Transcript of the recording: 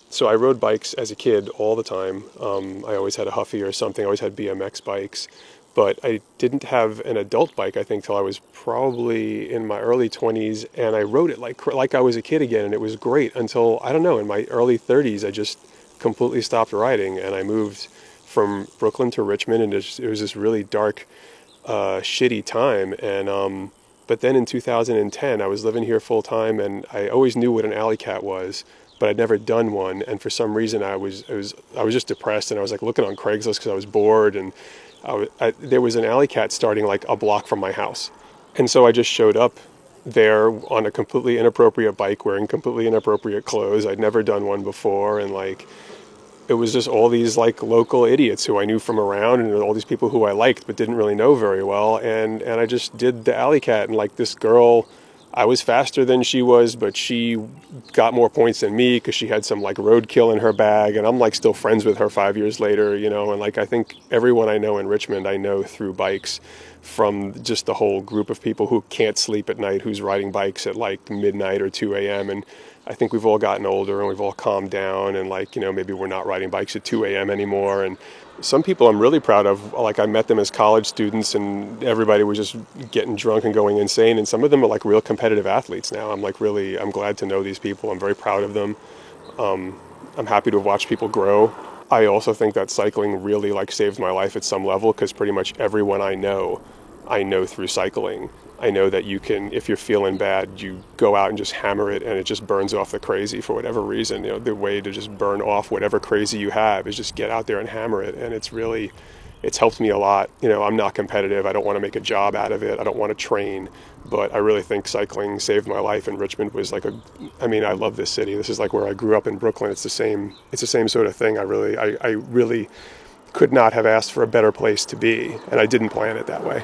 So I rode bikes as a kid all the time. I always had a Huffy or something. I always had BMX bikes. But I didn't have an adult bike, I think, till I was probably in my early 20s. And I rode it like I was a kid again. And it was great until, I don't know, in my early 30s, I just completely stopped riding. And I moved from Brooklyn to Richmond. And it was this really dark, shitty time. And but then in 2010, I was living here full time, and I always knew what an alley cat was, but I'd never done one. And for some reason, I was just depressed, and I was like looking on Craigslist because I was bored, and there was an alley cat starting like a block from my house, and so I just showed up there on a completely inappropriate bike, wearing completely inappropriate clothes. I'd never done one before, and like it was just all these like local idiots who I knew from around, and all these people who I liked but didn't really know very well. And I just did the alley cat, and like this girl, I was faster than she was, but she got more points than me because she had some like roadkill in her bag, and I'm like still friends with her 5 years later, you know. And like I think everyone I know in Richmond, I know through bikes, from just the whole group of people who can't sleep at night, who's riding bikes at like midnight or 2 a.m. And I think we've all gotten older and we've all calmed down, and like, you know, maybe we're not riding bikes at 2 a.m. anymore. And some people I'm really proud of, like I met them as college students and everybody was just getting drunk and going insane. And some of them are like real competitive athletes now. I'm glad to know these people. I'm very proud of them. I'm happy to watch people grow. I also think that cycling really like saved my life at some level, because pretty much everyone I know through cycling. I know that you can, if you're feeling bad, you go out and just hammer it, and it just burns off the crazy for whatever reason. You know, the way to just burn off whatever crazy you have is just get out there and hammer it. And it's helped me a lot. You know, I'm not competitive. I don't want to make a job out of it. I don't want to train, but I really think cycling saved my life. And Richmond was like I love this city. This is like where I grew up in Brooklyn. It's the same sort of thing. I really could not have asked for a better place to be, and I didn't plan it that way.